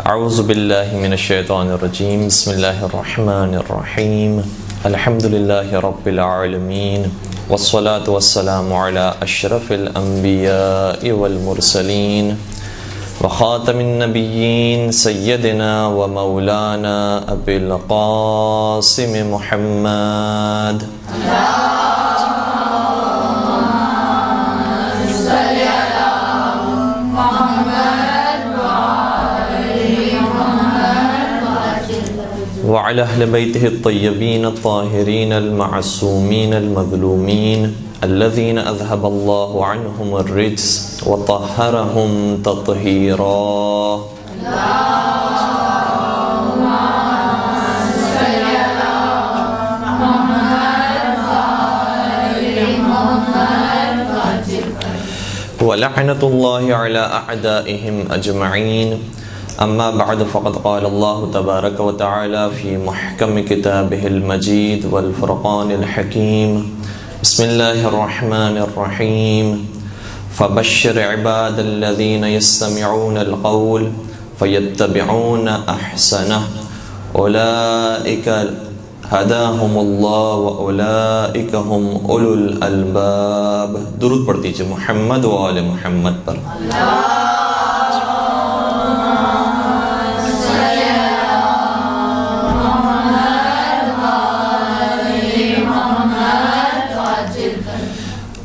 اعوذ باللہ من الشیطان الرجیم بسم اللہ الرحمن الرحیم الحمد للہ رب العالمین والصلاة والسلام علی اشرف الانبیاء والمرسلین وخاتم النبیین سیدنا و مولانا ابی القاسم محمد وعلى أهل بيته الطيبين الطاهرين المعصومين المظلومين الذين أذهب الله عنهم الرجس وطهرهم تطهيرا ولعنة الله على أعدائهم أجمعين اما بعد فقد قال الله تبارك وتعالى في محكم كتابه المجيد والفرقان الحكيم بسم الله الرحمن الرحيم فبشر عباد الذين يستمعون القول فيتبعون احسنه اولئك هداهم الله واولئك هم اولو الالباب. درود پڑھ دیجئے محمد و آل محمد پر.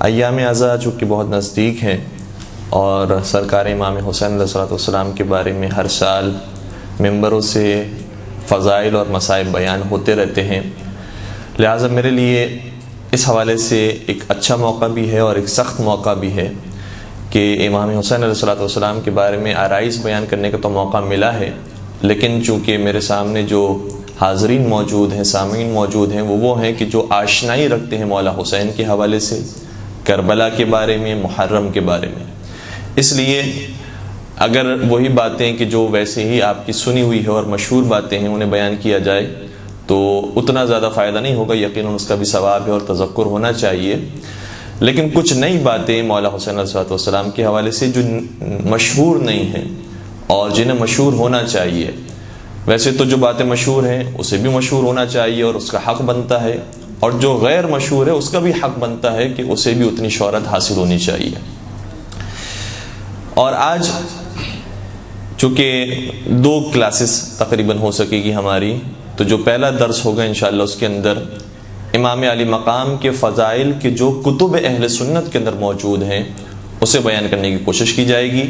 ایام عزا چونکہ بہت نزدیک ہیں اور سرکار امام حسین علیہ السلام کے بارے میں ہر سال ممبروں سے فضائل اور مصائب بیان ہوتے رہتے ہیں، لہٰذا میرے لیے اس حوالے سے ایک اچھا موقع بھی ہے اور ایک سخت موقع بھی ہے کہ امام حسین علیہ السلام کے بارے میں آرائز بیان کرنے کا تو موقع ملا ہے، لیکن چونکہ میرے سامنے جو حاضرین موجود ہیں، سامعین موجود ہیں، وہ ہیں کہ جو آشنائی رکھتے ہیں مولا حسین کے حوالے سے، کربلا کے بارے میں، محرم کے بارے میں. اس لیے اگر وہی باتیں کہ جو ویسے ہی آپ کی سنی ہوئی ہے اور مشہور باتیں ہیں انہیں بیان کیا جائے تو اتنا زیادہ فائدہ نہیں ہوگا، یقیناً اس کا بھی ثواب ہے اور تذکر ہونا چاہیے. لیکن کچھ نئی باتیں مولا حسین علیہ السلام کے حوالے سے جو مشہور نہیں ہیں اور جنہیں مشہور ہونا چاہیے، ویسے تو جو باتیں مشہور ہیں اسے بھی مشہور ہونا چاہیے اور اس کا حق بنتا ہے، اور جو غیر مشہور ہے اس کا بھی حق بنتا ہے کہ اسے بھی اتنی شہرت حاصل ہونی چاہیے. اور آج چونکہ 2 کلاسز تقریباً ہو سکے گی ہماری، تو جو پہلا درس ہوگا انشاءاللہ اس کے اندر امام علی مقام کے فضائل کے جو کتب اہل سنت کے اندر موجود ہیں اسے بیان کرنے کی کوشش کی جائے گی.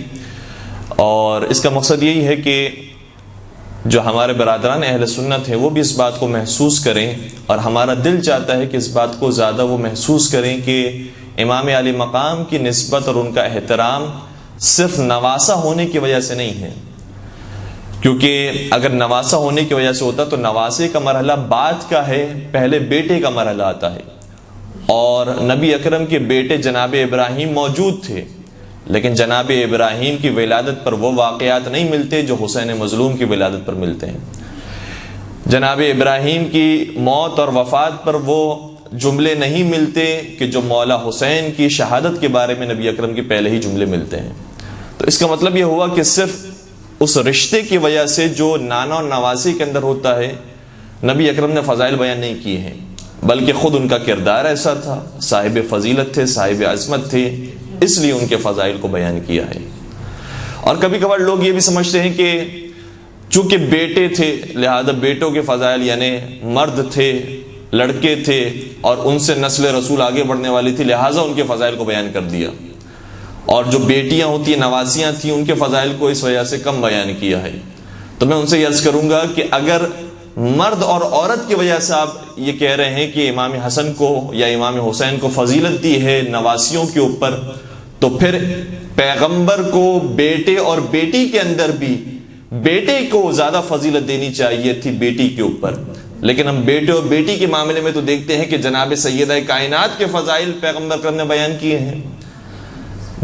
اور اس کا مقصد یہی ہے کہ جو ہمارے برادران اہل سنت ہیں وہ بھی اس بات کو محسوس کریں، اور ہمارا دل چاہتا ہے کہ اس بات کو زیادہ وہ محسوس کریں کہ امام علی مقام کی نسبت اور ان کا احترام صرف نواسہ ہونے کی وجہ سے نہیں ہے، کیونکہ اگر نواسہ ہونے کی وجہ سے ہوتا تو نواسے کا مرحلہ بعد کا ہے، پہلے بیٹے کا مرحلہ آتا ہے. اور نبی اکرم کے بیٹے جناب ابراہیم موجود تھے، لیکن جناب ابراہیم کی ولادت پر وہ واقعات نہیں ملتے جو حسین مظلوم کی ولادت پر ملتے ہیں. جناب ابراہیم کی موت اور وفات پر وہ جملے نہیں ملتے کہ جو مولا حسین کی شہادت کے بارے میں نبی اکرم کے پہلے ہی جملے ملتے ہیں. تو اس کا مطلب یہ ہوا کہ صرف اس رشتے کی وجہ سے جو نانا اور نواسی کے اندر ہوتا ہے نبی اکرم نے فضائل بیان نہیں کیے ہیں، بلکہ خود ان کا کردار ایسا تھا، صاحب فضیلت تھے، صاحب عظمت تھے، اس لیے ان کے فضائل کو بیان کیا ہے. اور کبھی کبھار لوگ یہ بھی سمجھتے ہیں کہ چونکہ بیٹے تھے لہذا بیٹوں کے فضائل، یعنی مرد تھے، لڑکے تھے اور ان سے نسل رسول آگے بڑھنے والی تھی، لہذا ان کے فضائل کو بیان کر دیا، اور جو بیٹیاں ہوتی ہیں، نواسیاں تھیں، ان کے فضائل کو اس وجہ سے کم بیان کیا ہے. تو میں ان سے یہ عرض کروں گا کہ اگر مرد اور عورت کی وجہ سے آپ یہ کہہ رہے ہیں کہ امام حسن کو یا امام حسین کو فضیلت دی ہے نواسیوں کے اوپر، تو پھر پیغمبر کو بیٹے اور بیٹی کے اندر بھی بیٹے کو زیادہ فضیلت دینی چاہیے تھی بیٹی کے اوپر. لیکن ہم بیٹے اور بیٹی کے معاملے میں تو دیکھتے ہیں کہ جناب سیدہ کائنات کے فضائل پیغمبر کرم نے بیان کیے ہیں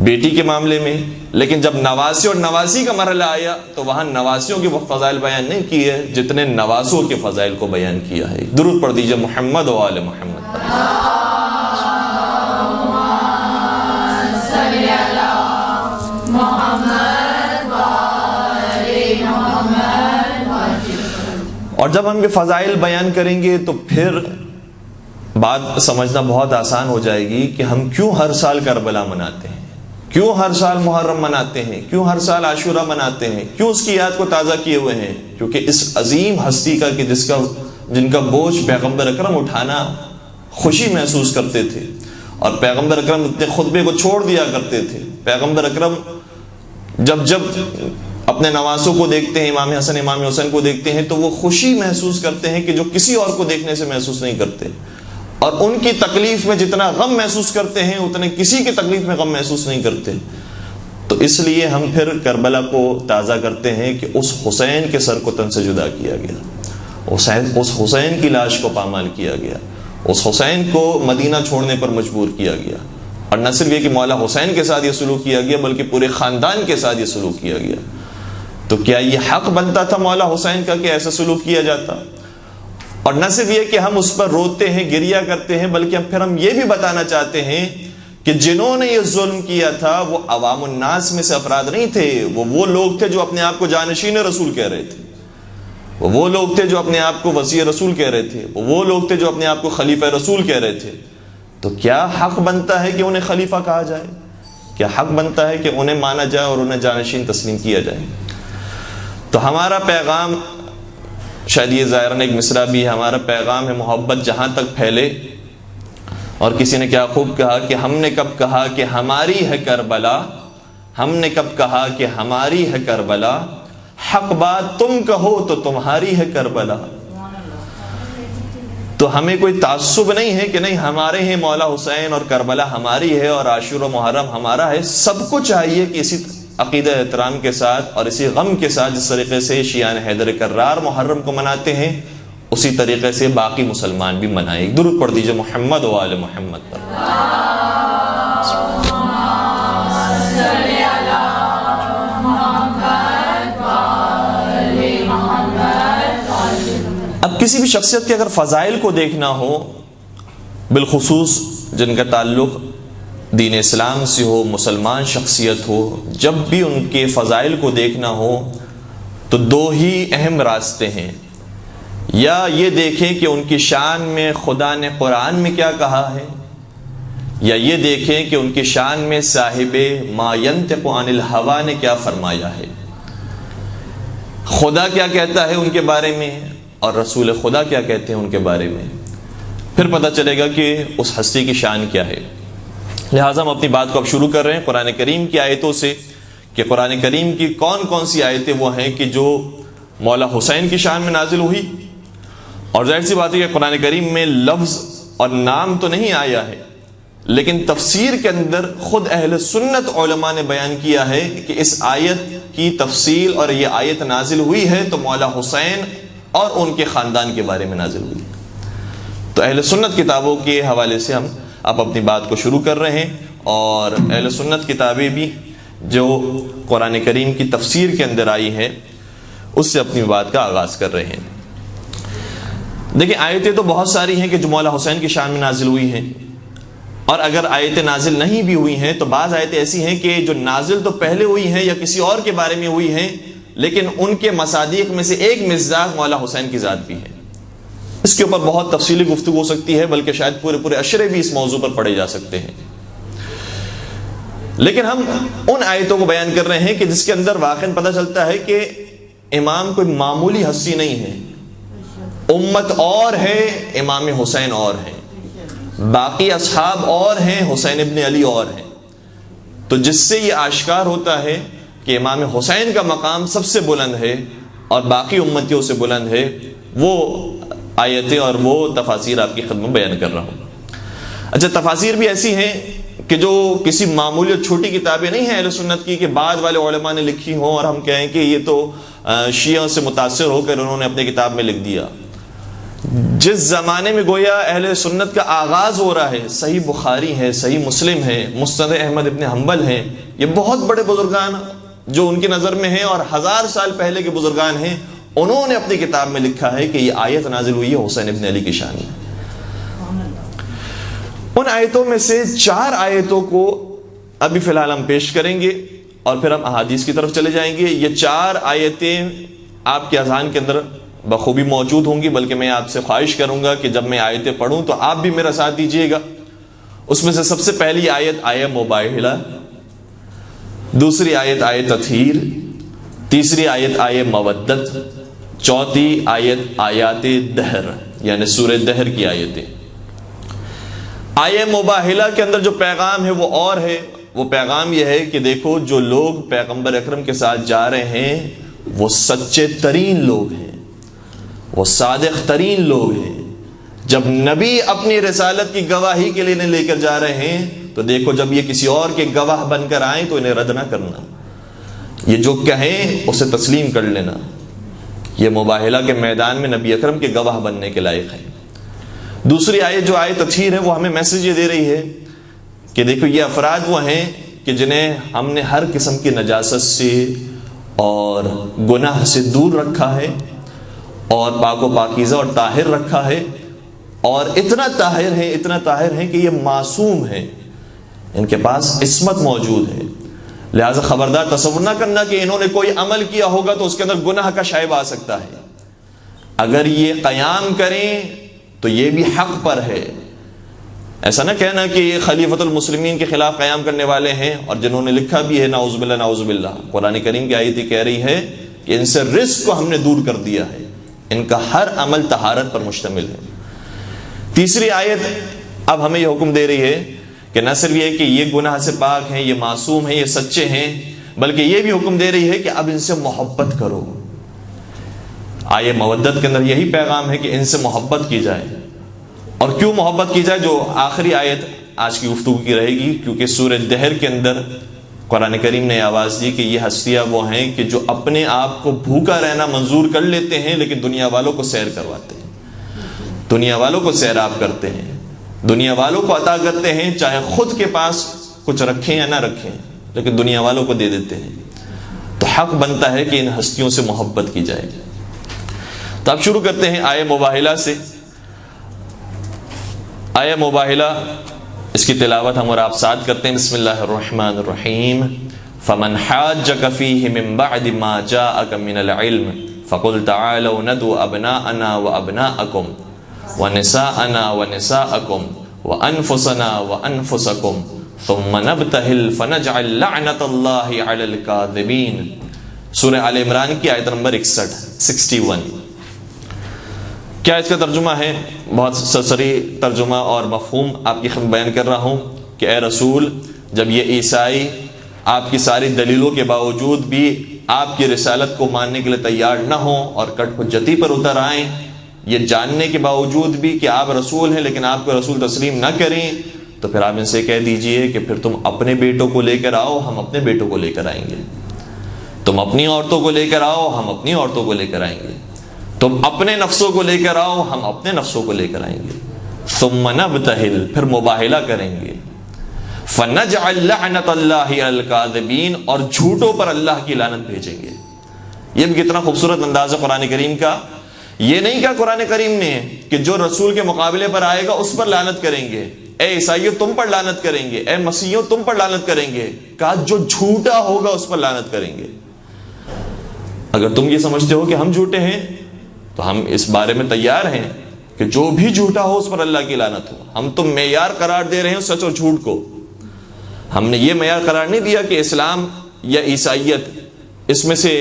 بیٹی کے معاملے میں، لیکن جب نواسی اور نواسی کا مرحلہ آیا تو وہاں نواسیوں کے فضائل بیان نہیں کیے جتنے نواسوں کے فضائل کو بیان کیا ہے. درود پڑھ دیجئے محمد و آل محمد. محمد اور جب ہم یہ فضائل بیان کریں گے تو پھر بات سمجھنا بہت آسان ہو جائے گی کہ ہم کیوں ہر سال کربلا مناتے ہیں، کیوں ہر سال محرم مناتے ہیں، کیوں ہر سال عاشورہ مناتے ہیں، کیوں اس کی یاد کو تازہ کیے ہوئے ہیں۔ کیونکہ اس عظیم ہستی کا کہ جن کا بوجھ پیغمبر اکرم اٹھانا خوشی محسوس کرتے تھے، اور پیغمبر اکرم اپنے خطبے کو چھوڑ دیا کرتے تھے۔ پیغمبر اکرم جب اپنے نواسوں کو دیکھتے ہیں، امام حسن امام حسین کو دیکھتے ہیں، تو وہ خوشی محسوس کرتے ہیں کہ جو کسی اور کو دیکھنے سے محسوس نہیں کرتے، اور ان کی تکلیف میں جتنا غم محسوس کرتے ہیں اتنے کسی کی تکلیف میں غم محسوس نہیں کرتے۔ تو اس لیے ہم پھر کربلا کو تازہ کرتے ہیں کہ اس حسین کے سر کو تن سے جدا کیا گیا، اس حسین کی لاش کو پامال کیا گیا، اس حسین کو مدینہ چھوڑنے پر مجبور کیا گیا، اور نہ صرف یہ کہ مولا حسین کے ساتھ یہ سلوک کیا گیا بلکہ پورے خاندان کے ساتھ یہ سلوک کیا گیا۔ تو کیا یہ حق بنتا تھا مولا حسین کا کہ ایسا سلوک کیا جاتا؟ اور نہ صرف یہ کہ ہم اس پر روتے ہیں، گریہ کرتے ہیں، بلکہ پھر ہم یہ بھی بتانا چاہتے ہیں کہ جنہوں نے یہ ظلم کیا تھا وہ عوام الناس میں سے افراد نہیں تھے، وہ لوگ تھے جو اپنے آپ کو جانشین رسول کہہ رہے تھے، وہ لوگ تھے جو اپنے آپ کو وصی رسول کہہ رہے تھے، وہ لوگ تھے جو اپنے آپ کو خلیفہ رسول کہہ رہے تھے۔ تو کیا حق بنتا ہے کہ انہیں خلیفہ کہا جائے؟ کیا حق بنتا ہے کہ انہیں مانا جائے اور انہیں جانشین تسلیم کیا جائے؟ تو ہمارا پیغام، شاید یہ ظاہراً ایک مصرع بھی ہے، ہمارا پیغام ہے محبت جہاں تک پھیلے۔ اور کسی نے کیا خوب کہا کہ ہم نے کب کہا کہ ہماری ہے کربلا، ہم نے کب کہا کہ ہماری ہے کربلا، حق بات تم کہو تو تمہاری ہے کربلا۔ تو ہمیں کوئی تعصب نہیں ہے کہ نہیں ہمارے ہیں مولا حسین اور کربلا ہماری ہے اور عاشور و محرم ہمارا ہے۔ سب کو چاہیے کہ اسی عقیدہ احترام کے ساتھ اور اسی غم کے ساتھ جس طریقے سے شیعان حیدر کرار محرم کو مناتے ہیں اسی طریقے سے باقی مسلمان بھی منائیں۔ ایک درود پڑھ دیجئے محمد و آل محمد پر۔ اب کسی بھی شخصیت کے اگر فضائل کو دیکھنا ہو، بالخصوص جن کا تعلق دین اسلام سے ہو، مسلمان شخصیت ہو، جب بھی ان کے فضائل کو دیکھنا ہو تو دو ہی اہم راستے ہیں۔ یا یہ دیکھیں کہ ان کی شان میں خدا نے قرآن میں کیا کہا ہے، یا یہ دیکھیں کہ ان کی شان میں صاحب ما ینطق عن الہوی نے کیا فرمایا ہے۔ خدا کیا کہتا ہے ان کے بارے میں اور رسول خدا کیا کہتے ہیں ان کے بارے میں، پھر پتہ چلے گا کہ اس ہستی کی شان کیا ہے۔ لہٰذا ہم اپنی بات کو اب شروع کر رہے ہیں قرآن کریم کی آیتوں سے، کہ قرآن کریم کی کون کون سی آیتیں وہ ہیں کہ جو مولا حسین کی شان میں نازل ہوئی۔ اور ظاہر سی بات ہے کہ قرآن کریم میں لفظ اور نام تو نہیں آیا ہے، لیکن تفسیر کے اندر خود اہل سنت علماء نے بیان کیا ہے کہ اس آیت کی تفصیل اور یہ آیت نازل ہوئی ہے تو مولا حسین اور ان کے خاندان کے بارے میں نازل ہوئی۔ تو اہل سنت کتابوں کے حوالے سے ہم اب اپنی بات کو شروع کر رہے ہیں، اور اہل سنت کتابیں بھی جو قرآن کریم کی تفسیر کے اندر آئی ہے اس سے اپنی بات کا آغاز کر رہے ہیں۔ دیکھیں آیتیں تو بہت ساری ہیں کہ جو مولا حسین کی شان میں نازل ہوئی ہیں، اور اگر آیتیں نازل نہیں بھی ہوئی ہیں تو بعض آیتیں ایسی ہیں کہ جو نازل تو پہلے ہوئی ہیں یا کسی اور کے بارے میں ہوئی ہیں، لیکن ان کے مصادیق میں سے ایک مصداق مولا حسین کی ذات بھی ہے۔ اس کے اوپر بہت تفصیلی گفتگو ہو سکتی ہے، بلکہ شاید پورے اشرے بھی اس موضوع پر پڑھے جا سکتے ہیں، لیکن ہم ان آیتوں کو بیان کر رہے ہیں کہ جس کے اندر واقعاً پتہ چلتا ہے کہ امام کوئی معمولی ہستی نہیں ہے، امت اور ہے، امام حسین اور ہیں، باقی اصحاب اور ہیں، حسین ابن علی اور ہیں۔ تو جس سے یہ آشکار ہوتا ہے کہ امام حسین کا مقام سب سے بلند ہے اور باقی امتیوں سے بلند ہے۔ وہ آیتیں اور وہ تفاسیر آپ کی خدمت بیان کر رہا ہوں۔ اچھا، تفاسیر بھی ایسی ہیں کہ جو کسی معمولی اور چھوٹی کتابیں نہیں ہیں اہل سنت کی کہ بعد والے علماء نے لکھی ہوں اور ہم کہیں کہ یہ تو شیعہ سے متاثر ہو کر انہوں نے اپنی کتاب میں لکھ دیا۔ جس زمانے میں گویا اہل سنت کا آغاز ہو رہا ہے، صحیح بخاری ہے، صحیح مسلم ہے، مسند احمد ابن حنبل ہیں، یہ بہت بڑے بزرگان جو ان کی نظر میں ہیں اور 1000 سال پہلے کے بزرگان ہیں، انہوں نے اپنی کتاب میں لکھا ہے کہ یہ آیت نازل ہوئی ہے حسین ابن علی کی شان میں۔ ان آیتوں میں سے 4 آیتوں کو ابھی فی الحال ہم پیش کریں گے اور پھر ہم احادیث کی طرف چلے جائیں گے۔ یہ 4 آیتیں آپ کے اذہان کے اندر بخوبی موجود ہوں گی، بلکہ میں آپ سے خواہش کروں گا کہ جب میں آیتیں پڑھوں تو آپ بھی میرا ساتھ دیجیے گا۔ اس میں سے سب سے پہلی آیت آیہ مباہلہ، دوسری آیت آیہ تطہیر، تیسری آیت آیہ مودت، چوتھی آیت آیات دہر یعنی سورہ دہر کی آیتیں۔ آیہ مباہلہ کے اندر جو پیغام ہے وہ اور ہے، وہ پیغام یہ ہے کہ دیکھو جو لوگ پیغمبر اکرم کے ساتھ جا رہے ہیں وہ سچے ترین لوگ ہیں، وہ صادق ترین لوگ ہیں۔ جب نبی اپنی رسالت کی گواہی کے لیے انہیں لے کر جا رہے ہیں تو دیکھو جب یہ کسی اور کے گواہ بن کر آئیں تو انہیں رد نہ کرنا، یہ جو کہیں اسے تسلیم کر لینا۔ یہ مباہلہ کے میدان میں نبی اکرم کے گواہ بننے کے لائق ہے۔ دوسری آیت جو آیت تطہیر ہے وہ ہمیں میسج یہ دے رہی ہے کہ دیکھو یہ افراد وہ ہیں کہ جنہیں ہم نے ہر قسم کی نجاست سے اور گناہ سے دور رکھا ہے اور پاک و پاکیزہ اور طاہر رکھا ہے، اور اتنا طاہر ہے کہ یہ معصوم ہیں، ان کے پاس عصمت موجود ہے۔ لہذا خبردار تصور نہ کرنا کہ انہوں نے کوئی عمل کیا ہوگا تو اس کے اندر گناہ کا شائبہ آ سکتا ہے۔ اگر یہ قیام کریں تو یہ بھی حق پر ہے۔ ایسا نہ کہنا کہ یہ خلیفۃ المسلمین کے خلاف قیام کرنے والے ہیں، اور جنہوں نے لکھا بھی ہے نعوذ باللہ نعوذ باللہ۔ قرآن کریم کی آیت کہہ رہی ہے کہ ان سے رزق کو ہم نے دور کر دیا ہے، ان کا ہر عمل طہارت پر مشتمل ہے۔ تیسری آیت اب ہمیں یہ حکم دے رہی ہے کہ نہ صرف یہ کہ یہ گناہ سے پاک ہیں، یہ معصوم ہیں، یہ سچے ہیں، بلکہ یہ بھی حکم دے رہی ہے کہ اب ان سے محبت کرو۔ آیہ مودت کے اندر یہی پیغام ہے کہ ان سے محبت کی جائے۔ اور کیوں محبت کی جائے، جو آخری آیت آج کی گفتگو کی رہے گی، کیونکہ سورہ دہر کے اندر قرآن کریم نے آواز دی کہ یہ ہستیاں وہ ہیں کہ جو اپنے آپ کو بھوکا رہنا منظور کر لیتے ہیں لیکن دنیا والوں کو سیر کرواتے ہیں، دنیا والوں کو سیراب کرتے ہیں، دنیا والوں کو عطا کرتے ہیں، چاہے خود کے پاس کچھ رکھیں یا نہ رکھیں، لیکن دنیا والوں کو دے دیتے ہیں۔ تو حق بنتا ہے کہ ان ہستیوں سے محبت کی جائے۔ تو اب شروع کرتے ہیں آیہ مباہلہ سے۔ آیہ مباہلہ اس کی تلاوت ہم اور آپ ساتھ کرتے ہیں۔ بسم اللہ الرحمن الرحیم۔ فمن حاجک فیہ من بعد ما جاءک من العلم فقل تعالوا ندعو ابناءنا وابناءکم ونساءنا ونساءکم وانفسنا وانفسکم ثم نبتہل فنجعل لعنت اللہ علی الکاذبین۔ سورہ آل عمران کی آیت نمبر 61۔ کیا اس کا ترجمہ ہے؟ بہت سرسری ترجمہ اور مفہوم آپ کی خدمت بیان کر رہا ہوں کہ اے رسول، جب یہ عیسائی آپ کی ساری دلیلوں کے باوجود بھی آپ کی رسالت کو ماننے کے لیے تیار نہ ہوں اور کٹ حجتی پر اتر آئیں، یہ جاننے کے باوجود بھی کہ آپ رسول ہیں لیکن آپ کو رسول تسلیم نہ کریں، تو پھر آپ ان سے کہہ دیجئے کہ پھر تم اپنے بیٹوں کو لے کر آؤ، ہم اپنے بیٹوں کو لے کر آئیں گے۔ تم اپنی عورتوں کو لے کر آؤ، ہم اپنی عورتوں کو لے کر آئیں گے۔ تم اپنے نفسوں کو لے کر آؤ، ہم اپنے نفسوں کو لے کر آئیں گے۔ ثم نبتہل، پھر مباہلہ کریں گے۔ فنجعل لعنت اللہ علی الکاذبین، اور جھوٹوں پر اللہ کی لعنت بھیجیں گے۔ یہ بھی کتنا خوبصورت انداز ہے قرآن کریم کا۔ یہ نہیں کہا قرآن کریم نے کہ جو رسول کے مقابلے پر آئے گا اس پر لعنت کریں گے، اے عیسائیوں تم پر لعنت کریں گے، اے مسیحیوں تم پر لعنت کریں گے، کہا جو جھوٹا ہوگا اس پر لعنت کریں گے۔ اگر تم یہ سمجھتے ہو کہ ہم جھوٹے ہیں تو ہم اس بارے میں تیار ہیں کہ جو بھی جھوٹا ہو اس پر اللہ کی لعنت ہو۔ ہم تو معیار قرار دے رہے ہیں سچ اور جھوٹ کو۔ ہم نے یہ معیار قرار نہیں دیا کہ اسلام یا عیسائیت، اس میں سے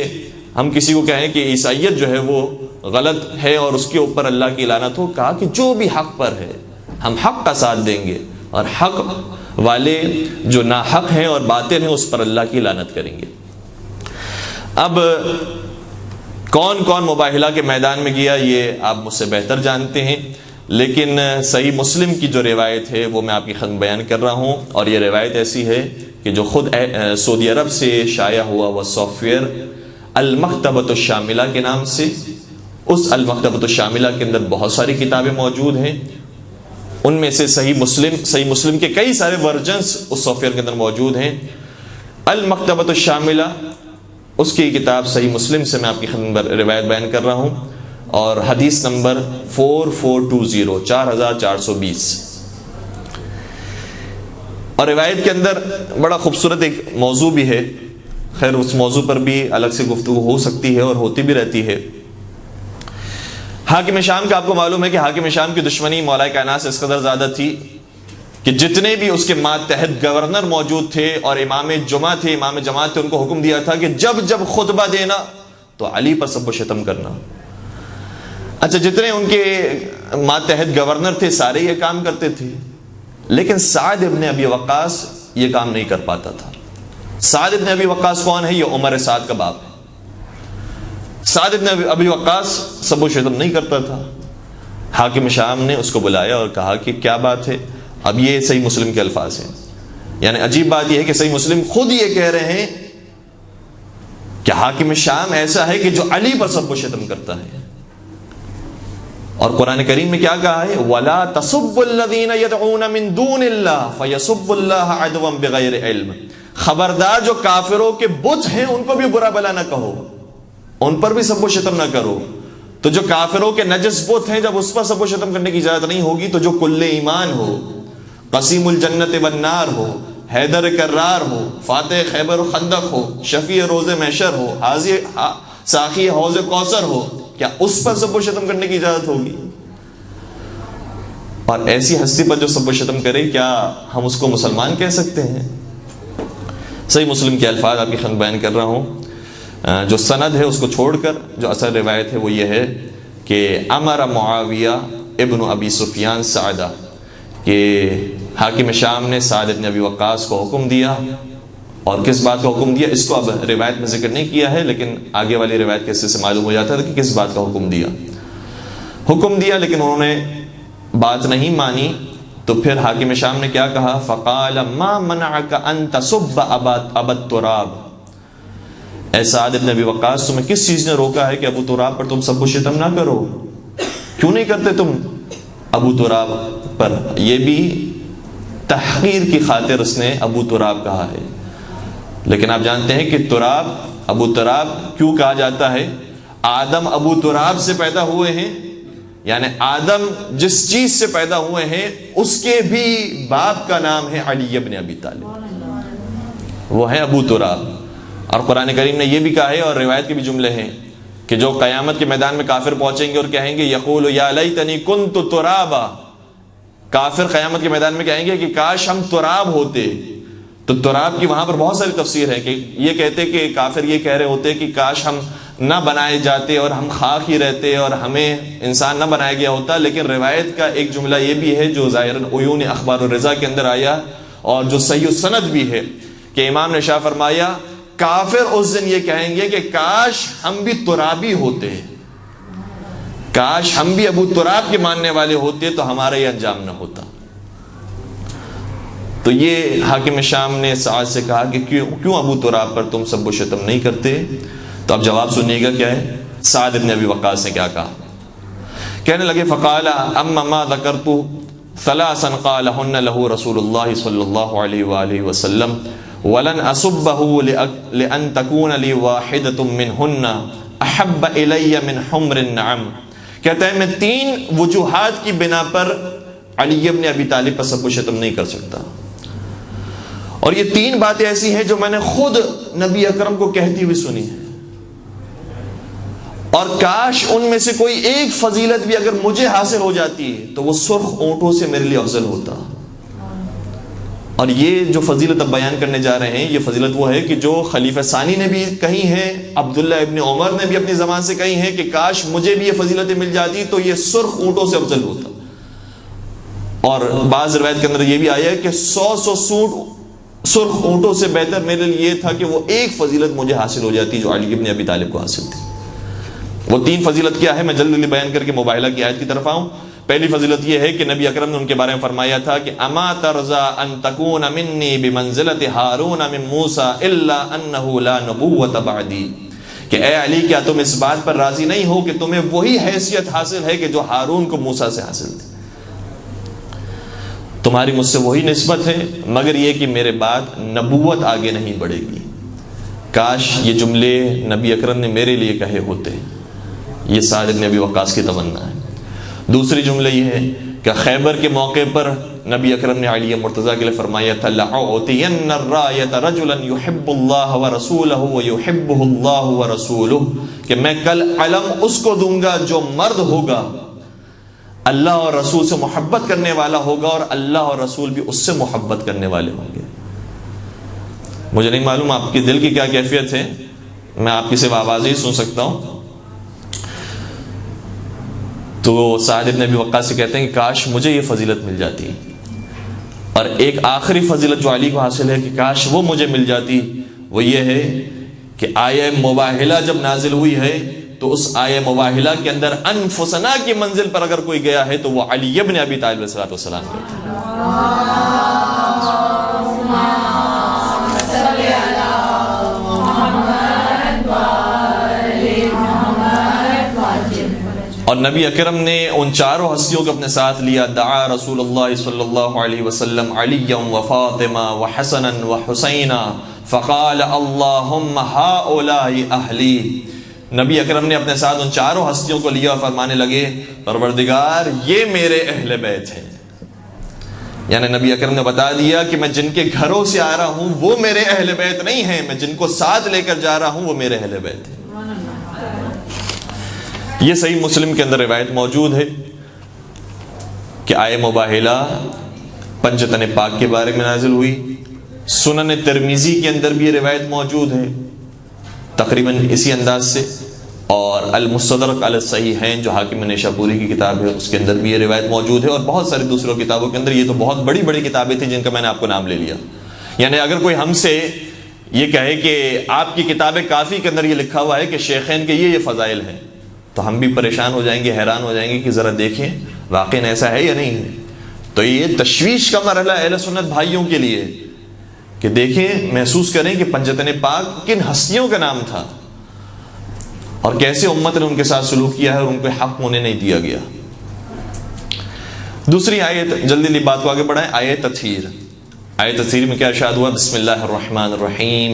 ہم کسی کو کہیں کہ عیسائیت جو ہے وہ غلط ہے اور اس کے اوپر اللہ کی لعنت ہو۔ کہا کہ جو بھی حق پر ہے ہم حق کا ساتھ دیں گے، اور حق والے جو ناحق ہیں اور باطل ہیں اس پر اللہ کی لعنت کریں گے۔ اب کون کون مباہلہ کے میدان میں گیا یہ آپ مجھ سے بہتر جانتے ہیں، لیکن صحیح مسلم کی جو روایت ہے وہ میں آپ کی خدمت بیان کر رہا ہوں، اور یہ روایت ایسی ہے کہ جو خود سعودی عرب سے شائع ہوا وہ سافٹ ویئر المکتبۃ الشاملہ کے نام سے۔ اس المکتبۃ الشاملہ کے اندر بہت ساری کتابیں موجود ہیں، ان میں سے صحیح مسلم کے کئی سارے ورژنز اس سافٹ ویئر کے اندر موجود ہیں۔ المکتبۃ الشاملہ اس کی کتاب صحیح مسلم سے میں آپ کی خدمت روایت بیان کر رہا ہوں، اور حدیث نمبر 4420 4420۔ اور روایت کے اندر بڑا خوبصورت ایک موضوع بھی ہے، خیر اس موضوع پر بھی الگ سے گفتگو ہو سکتی ہے اور ہوتی بھی رہتی ہے، حاکم شام کا آپ کو معلوم ہے کہ حاکم شام کی دشمنی مولا کائنات سے اس قدر زیادہ تھی کہ جتنے بھی اس کے ماتحت گورنر موجود تھے اور امام جمعہ تھے، امام جماعت تھے، ان کو حکم دیا تھا کہ جب جب خطبہ دینا تو علی پر سب و شتم کرنا۔ اچھا، جتنے ان کے ماتحت گورنر تھے سارے یہ کام کرتے تھے، لیکن سعد ابن ابی وقاص یہ کام نہیں کر پاتا تھا۔ سعد ابن ابی وقاص کون ہے؟ یہ عمر سعد کا باپ ہے۔ سعد ابن ابی وقاص سب و شتم نہیں کرتا تھا۔ حاکم شام نے اس کو بلایا اور کہا کہ کیا بات ہے؟ اب یہ صحیح مسلم کے الفاظ ہیں، یعنی عجیب بات یہ ہے کہ صحیح مسلم خود یہ کہہ رہے ہیں کہ حاکم شام ایسا ہے کہ جو علی پر سب و شتم کرتا ہے۔ اور قرآن کریم میں کیا کہا ہے؟ وَلَا تَسُبُّ الَّذِينَ يَدْعُونَ مِن دُونِ اللَّهِ فَيَسُبُّ اللَّهَ عَدْوًا بِغَيْرِ علم۔ خبردار جو کافروں کے بت ہیں ان کو بھی برا بلا نہ کہو، ان پر بھی سب و شتم نہ کرو۔ تو جو کافروں کے نجس بت ہیں، جب اس پر سب و شتم کرنے کی اجازت نہیں ہوگی تو جو کل ایمان ہو، قسیم الجنت والنار ہو، حیدر کرار ہو، فاتح خیبر و خندق ہو، شفیع روز محشر ہو، حاضی ساقی حوض کوثر ہو، کیا اس پر سب و شتم کرنے کی اجازت ہوگی؟ اور ایسی ہستی پر جو سب و شتم کرے، کیا ہم اس کو مسلمان کہہ سکتے ہیں؟ صحیح مسلم کے الفاظ آپ کی خدمت بیان کر رہا ہوں۔ جو سند ہے اس کو چھوڑ کر جو اصل روایت ہے وہ یہ ہے کہ امر معاویہ ابن ابی سفیان سعدہ، کہ حاکم شام نے سعد ابن ابی وقاص کو حکم دیا۔ اور کس بات کا حکم دیا اس کو اب روایت میں ذکر نہیں کیا ہے، لیکن آگے والی روایت کے حصے سے معلوم ہو جاتا ہے کہ کس بات کا حکم دیا، لیکن انہوں نے بات نہیں مانی۔ تو پھر حاکم شام نے کیا کہا؟ فقال ما منعك ان تسب ابا التراب، اے سعد ابن ابی وقاص تمہیں کس چیز نے روکا ہے کہ ابو تراب پر تم سب و شتم نہ کرو؟ کیوں نہیں کرتے تم ابو تراب پر؟ یہ بھی تحقیر کی خاطر اس نے ابو تراب کہا ہے، لیکن آپ جانتے ہیں کہ تراب، ابو تراب کیوں کہا جاتا ہے؟ آدم ابو تراب سے پیدا ہوئے ہیں، یعنی آدم جس چیز سے پیدا ہوئے ہیں اس کے بھی باپ کا نام ہے علی ابن ابی طالب، وہ ہے ابو تراب۔ اور قرآن کریم نے یہ بھی کہا ہے، اور روایت کے بھی جملے ہیں کہ جو قیامت کے میدان میں کافر پہنچیں گے اور کہیں گے یقول یا لیتنی کنت ترابا، کافر قیامت کے میدان میں کہیں گے کہ کاش ہم تراب ہوتے۔ تو تراب کی وہاں پر بہت ساری تفسیر ہے، کہ یہ کہتے کہ کافر یہ کہہ رہے ہوتے کہ کاش ہم نہ بنائے جاتے اور ہم خاک ہی رہتے اور ہمیں انسان نہ بنایا گیا ہوتا۔ لیکن روایت کا ایک جملہ یہ بھی ہے جو ظاہراً عیون اخبار الرضا کے اندر آیا اور جو صحیح السند بھی ہے، کہ امام نے شاہ فرمایا کافر اس دن یہ کہیں گے کہ کاش ہم بھی ترابی ہوتے، کاش ہم بھی ابو تراب کے ماننے والے ہوتے تو ہمارا یہ انجام نہ ہوتا۔ تو یہ حاکم شام نے سعد سے کہا کہ کیوں ابو تراب پر تم سب و شتم نہیں کرتے؟ تو اب جواب سنیے گا کیا ہے۔ سعد ابن ابی وقاص نے کیا کہا؟ کہنے لگے فقال اما ما ذکرت ثلاثا قالهن له رسول اللہ صلی اللہ علیہ وآلہ وسلم ولن اصبه لان تكون لي واحدة منهن احب الی من حمر النعم۔ کہتا ہے میں 3 وجوہات کی بنا پر علی ابن ابی طالب پر سب و شتم نہیں کر سکتا، اور یہ 3 باتیں ایسی ہیں جو میں نے خود نبی اکرم کو کہتی ہوئی سنی ہے، اور کاش ان میں سے کوئی ایک فضیلت بھی اگر مجھے حاصل ہو جاتی ہے تو وہ سرخ اونٹوں سے میرے لیے افضل ہوتا۔ اور یہ جو فضیلت اب بیان کرنے جا رہے ہیں یہ فضیلت وہ ہے کہ جو خلیفہ ثانی نے بھی کہی ہے، عبداللہ ابن عمر نے بھی اپنی زبان سے کہی ہے کہ کاش مجھے بھی یہ فضیلتیں مل جاتی تو یہ سرخ اونٹوں سے افضل ہوتا۔ اور بعض روایت کے اندر یہ بھی آیا ہے کہ 100 سرخ اونٹوں سے بہتر میرے لیے یہ تھا کہ وہ ایک فضیلت مجھے حاصل ہو جاتی جو علی ابن ابی طالب کو حاصل تھی۔ وہ 3 فضیلت کیا ہے؟ میں جلدی بیان کر کے مباحلہ کی آیت کی طرف آؤں۔ پہلی فضیلت یہ ہے کہ نبی اکرم نے ان کے بارے میں فرمایا تھا کہ اما ترضى ان تكون مني بمنزلة هارون من موسى الا انه لا نبوة بعدي، کہ اے علی کیا تم اس بات پر راضی نہیں ہو کہ تمہیں وہی حیثیت حاصل ہے کہ جو ہارون کو موسیٰ سے حاصل تھی، تمہاری مجھ سے وہی نسبت ہے، مگر یہ کہ میرے بعد نبوت آگے نہیں بڑھے گی۔ کاش یہ جملے نبی اکرم نے میرے لیے کہے ہوتے۔ یہ سعد بن ابی وقاص کی تمنا ہے۔ دوسری جملہ یہ ہے کہ خیبر کے موقع پر نبی اکرم نے علی مرتضیٰ کے لیے فرمایا تھا لَأُعْطِيَنَّ الرَّایَةَ رَجُلًا يُحِبُّ اللَّهَ وَرَسُولَهُ وَيُحِبُّهُ اللَّهُ وَرَسُولُهُ کہ میں کل علم اس کو دوں گا جو مرد ہوگا، اللہ اور رسول سے محبت کرنے والا ہوگا، اور اللہ اور رسول بھی اس سے محبت کرنے والے ہوں گے۔ مجھے نہیں معلوم آپ کے دل کی کیا کیفیت ہے، میں آپ کی صرف آوازیں ہی سن سکتا ہوں۔ تو سعد بن ابی وقاص سے کہتے ہیں کہ کاش مجھے یہ فضیلت مل جاتی، اور ایک آخری فضیلت جو علی کو حاصل ہے کہ کاش وہ مجھے مل جاتی، وہ یہ ہے کہ آیہ مباہلہ جب نازل ہوئی ہے تو اس آیہ مباہلہ کے اندر انفسنا کی منزل پر اگر کوئی گیا ہے تو وہ علی ابن ابی طالب علیہ السلام گئے تھے۔ اور نبی اکرم نے ان چاروں ہستیوں کو اپنے ساتھ لیا۔ دعا رسول اللہ صلی اللہ علیہ وسلم علی و فاطمہ و حسنا و حسینا فقال اللہم ہؤلاء اہلی۔ نبی اکرم نے اپنے ساتھ ان چاروں ہستیوں کو لیا اور فرمانے لگے پروردگار یہ میرے اہل بیت ہیں، یعنی نبی اکرم نے بتا دیا کہ میں جن کے گھروں سے آ رہا ہوں وہ میرے اہل بیت نہیں ہیں، میں جن کو ساتھ لے کر جا رہا ہوں وہ میرے اہل بیت ہیں۔ یہ صحیح مسلم کے اندر روایت موجود ہے کہ آیہ مباہلہ پنجتن پاک کے بارے میں نازل ہوئی۔ سنن ترمذی کے اندر بھی یہ روایت موجود ہے تقریباً اسی انداز سے، اور المستدرک علی الصحیحین جو حاکم نیشابوری کی کتاب ہے اس کے اندر بھی یہ روایت موجود ہے، اور بہت ساری دوسروں کتابوں کے اندر۔ یہ تو بہت بڑی بڑی کتابیں تھیں جن کا میں نے آپ کو نام لے لیا۔ یعنی اگر کوئی ہم سے یہ کہے کہ آپ کی کتاب کافی کے اندر یہ لکھا ہوا ہے کہ شیخین کے یہ فضائل ہیں، تو ہم بھی پریشان ہو جائیں گے، حیران ہو جائیں گے کہ ذرا دیکھیں واقعی ایسا ہے یا نہیں ہے۔ تو یہ تشویش کا مرحلہ اہل سنت بھائیوں کے لیے کہ دیکھیں، محسوس کریں کہ پنجتن پاک کن ہستیوں کا نام تھا اور کیسے امت نے ان کے ساتھ سلوک کیا ہے اور ان کو حق ہونے نہیں دیا گیا۔ دوسری آیت، جلدی جلدی بات کو آگے بڑھائیں، آیت تطہیر۔ آیت تطہیر میں کیا ارشاد ہوا؟ بسم اللہ الرحمن الرحیم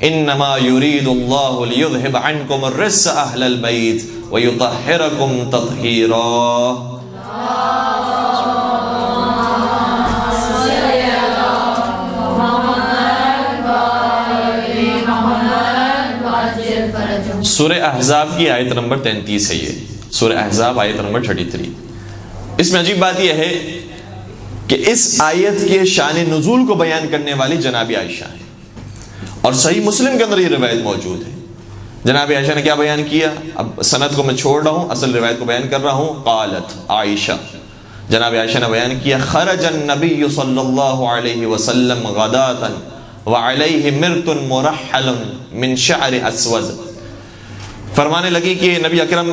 انما یرید اللہ لیذھب عنکم الرجس اہل البیت ویطہرکم تطہیرا۔ سورہ احزاب کی آیت نمبر 33 ہے یہ، سورہ احزاب آیت نمبر 33۔ اس میں عجیب بات یہ ہے کہ اس آیت کے شان نزول کو بیان کرنے والی جناب عائشہ ہیں، اور صحیح مسلم کے اندر یہ روایت موجود ہے۔ جناب عائشہ نے کیا بیان کیا؟ اب سند کو میں چھوڑ رہا ہوں، اصل روایت کو بیان کر رہا ہوں۔ قالت عائشہ، جناب عائشہ نے بیان کیا، خرج النبی صلی اللہ علیہ وسلم غداۃ وعلیہ مرط مرحل من شعر اسود۔ فرمانے لگی کہ نبی اکرم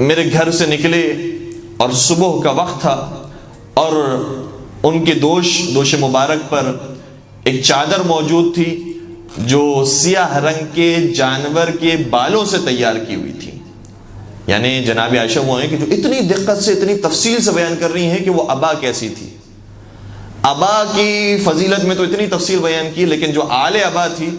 میرے گھر سے نکلے اور صبح کا وقت تھا، اور ان کے دوش مبارک پر ایک چادر موجود تھی جو سیاہ رنگ کے جانور کے بالوں سے تیار کی ہوئی تھی۔ یعنی جناب عائشہ وہ ہیں کہ جو اتنی دقت سے، اتنی تفصیل سے بیان کر رہی ہیں کہ وہ ابا کیسی تھی۔ ابا کی فضیلت میں تو اتنی تفصیل بیان کی، لیکن جو آل ابا تھی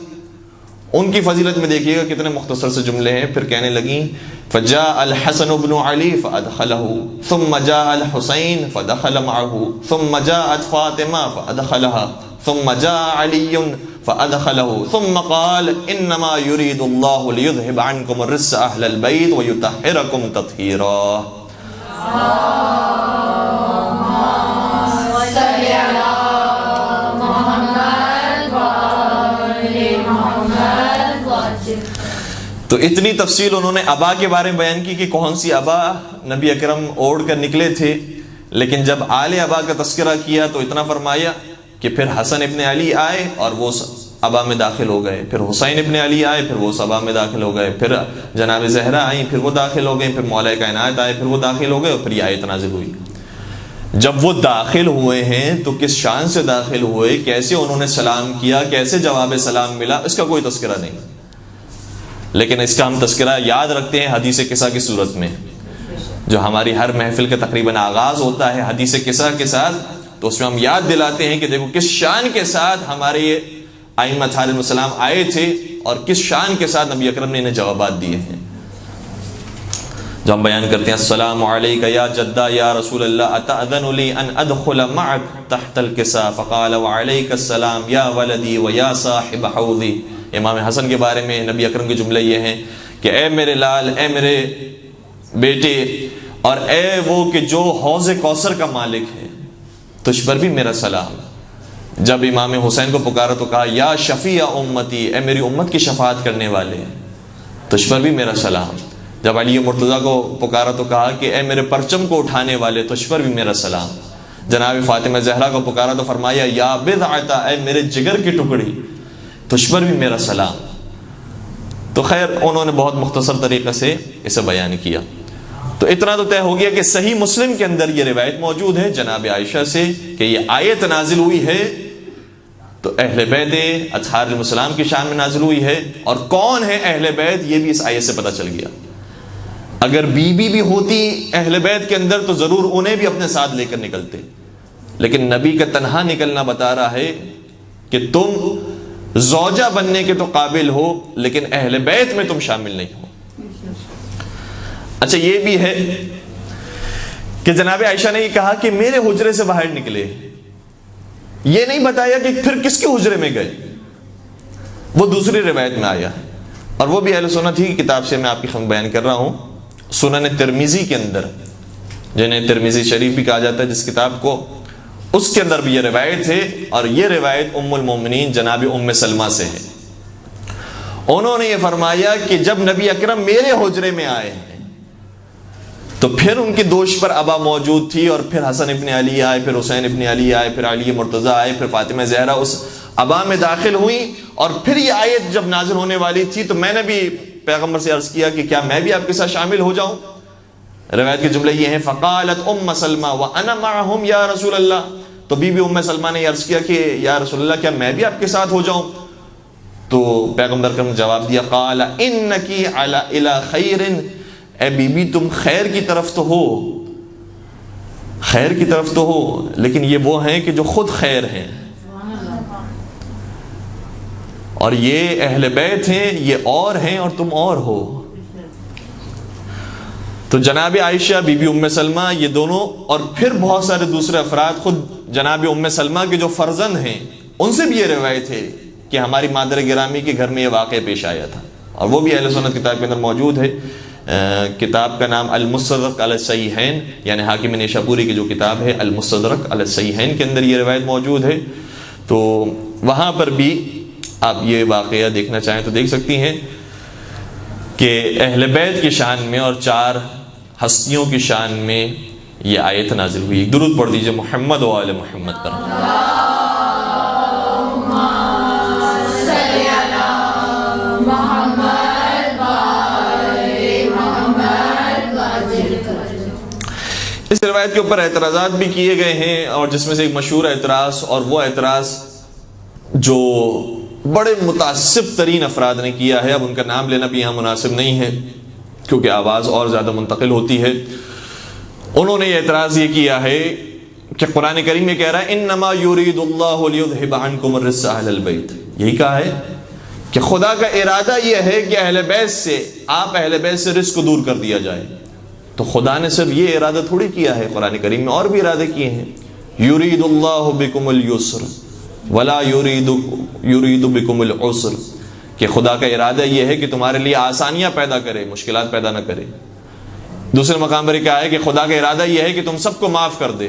ان کی فضیلت میں دیکھیے گا کتنے مختصر سے جملے ہیں۔ پھر کہنے لگیں فجاء الحسن بن علی فادخله ثم جاء الحسین فدخل معه ثم جاءت فاطمہ فادخلها ثم جاء علی فادخله ثم قال انما يريد الله ليذهب عنكم الرجس اهل البيت ويطهركم تطهيرا۔ تو اتنی تفصیل انہوں نے ابا کے بارے میں بیان کی کہ کون سی ابا؟ نبی اکرم اوڑھ کر نکلے تھے، لیکن جب آل ابا کا تذکرہ کیا تو اتنا فرمایا کہ پھر حسن ابن علی آئے اور وہ ابا میں داخل ہو گئے، پھر حسین ابن علی آئے، پھر وہ ابا میں داخل ہو گئے، پھر جناب زہرا آئیں، پھر وہ داخل ہو گئے، پھر مولا کائنات آئے، پھر وہ داخل ہو گئے، اور پھر یہ آیت نازل ہوئی۔ جب وہ داخل ہوئے ہیں تو کس شان سے داخل ہوئے، کیسے انہوں نے سلام کیا، کیسے جواب سلام ملا، اس کا کوئی تذکرہ نہیں، لیکن اس کا ہم تذکرہ یاد رکھتے ہیں حدیث قصہ کی صورت میں۔ جو ہماری ہر محفل کا تقریباً آغاز ہوتا ہے حدیث قصہ کے ساتھ، تو اس میں ہم یاد دلاتے ہیں کہ دیکھو کس شان کے ساتھ ہمارے ائمہ علیہ السلام آئے تھے اور کس شان کے ساتھ نبی اکرم نے انہیں جوابات دیے ہیں۔ جو ہم بیان کرتے ہیں السلام علیک یا جدہ یا رسول اللہ اتأذن لی ان ادخل معک تحت الکسا فقال وعلیک السلام یا ولدی ویا صاحب حوضی. امام حسن کے بارے میں نبی اکرم کے جملے یہ ہیں کہ اے میرے لال، اے میرے بیٹے، اور اے وہ کہ جو حوض کوثر کا مالک ہے، تجھ پر بھی میرا سلام. جب امام حسین کو پکارا تو کہا یا شفیع امتی، اے میری امت کی شفاعت کرنے والے، تجھ پر بھی میرا سلام. جب علی مرتضیٰ کو پکارا تو کہا کہ اے میرے پرچم کو اٹھانے والے، تجھ پر بھی میرا سلام. جناب فاطمہ زہرا کو پکارا تو فرمایا یا بضعۃ، اے میرے جگر کی ٹکڑی، تجھ پر بھی میرا سلام. تو خیر انہوں نے بہت مختصر طریقے سے اسے بیان کیا. تو اتنا تو طے ہو گیا کہ صحیح مسلم کے اندر یہ روایت موجود ہے جناب عائشہ سے کہ یہ آیت نازل ہوئی ہے تو اہل بیت اطہار السلام کی شان میں نازل ہوئی ہے. اور کون ہے اہل بیت یہ بھی اس آیت سے پتہ چل گیا. اگر بیوی بھی ہوتی اہل بیت کے اندر تو ضرور انہیں بھی اپنے ساتھ لے کر نکلتے، لیکن نبی کا تنہا نکلنا بتا رہا ہے کہ تم زوجہ بننے کے تو قابل ہو لیکن اہل بیت میں تم شامل نہیں ہو. اچھا یہ بھی ہے کہ جناب عائشہ نے یہ کہا کہ میرے حجرے سے باہر نکلے، یہ نہیں بتایا کہ پھر کس کے حجرے میں گئے، وہ دوسری روایت میں آیا. اور وہ بھی اہل سنت ہی کی کتاب سے میں آپ کی خدمت بیان کر رہا ہوں. سنن ترمذی کے اندر، جنہیں ترمذی شریف بھی کہا جاتا ہے جس کتاب کو، اس کے اندر بھی یہ روایت ہے. اور یہ روایت ام المومنین جناب ام سلمہ سے ہے. انہوں نے یہ فرمایا کہ جب نبی اکرم میرے حجرے میں آئے ہیں تو پھر ان کی دوش پر ابا موجود تھی، اور پھر حسن ابن علی آئے، پھر حسین ابن علی آئے، پھر علی مرتضیٰ آئے، پھر فاطمہ زہرا اس ابا میں داخل ہوئی. اور پھر یہ آیت جب نازل ہونے والی تھی تو میں نے بھی پیغمبر سے عرض کیا کہ کیا میں بھی آپ کے ساتھ شامل ہو جاؤں. روایت کے جملے یہ ہیں فقالت ام سلمہ وانا معهم یا رسول اللہ. تو بی بی ام سلمہ نے عرض کیا کہ یا رسول اللہ کیا میں بھی آپ کے ساتھ ہو جاؤں. تو پیغمبر کرم نے جواب دیا قال انکی الی خیر، اے بی بی تم خیر کی طرف تو ہو، خیر کی طرف تو ہو، لیکن یہ وہ ہیں کہ جو خود خیر ہیں، اور یہ اہل بیت ہیں، یہ اور ہیں اور تم اور ہو. تو جناب عائشہ، بی بی ام سلمہ، یہ دونوں اور پھر بہت سارے دوسرے افراد، خود جناب ام سلمہ کے جو فرزند ہیں ان سے بھی یہ روایت ہے کہ ہماری مادر گرامی کے گھر میں یہ واقعہ پیش آیا تھا. اور وہ بھی اہل سنت کتاب کے اندر موجود ہے. کتاب کا نام المستدرک علی الصحیحین، یعنی حاکم نیشابوری کی جو کتاب ہے المستدرک علی الصحیحین کے اندر یہ روایت موجود ہے. تو وہاں پر بھی آپ یہ واقعہ دیکھنا چاہیں تو دیکھ سکتی ہیں کہ اہل بیت کی شان میں اور چار ہستیوں کی شان میں یہ آیت نازل ہوئی. درود پڑھ دیجئے محمد و آل محمد پر. اس روایت کے اوپر اعتراضات بھی کیے گئے ہیں، اور جس میں سے ایک مشہور اعتراض، اور وہ اعتراض جو بڑے متعصب ترین افراد نے کیا ہے، اب ان کا نام لینا بھی یہاں مناسب نہیں ہے کیونکہ آواز اور زیادہ منتقل ہوتی ہے. انہوں نے یہ اعتراض یہ کیا ہے کہ قرآن کریم میں کہہ رہا ہے انما یرید اللہ لیذھب عنکم الرجس اہل البیت. یہی کہا ہے کہ خدا کا ارادہ یہ ہے کہ اہل بیت سے، آپ اہل بیت سے رزق کو دور کر دیا جائے. تو خدا نے صرف یہ ارادہ تھوڑی کیا ہے، قرآن کریم میں اور بھی ارادے کیے ہیں. یرید اللہ بکم اليسر ولا یرید بکم العسر، کہ خدا کا ارادہ یہ ہے کہ تمہارے لیے آسانیاں پیدا کرے، مشکلات پیدا نہ کرے. دوسرے مقام پر کیا ہے کہ خدا کا ارادہ یہ ہے کہ تم سب کو معاف کر دے.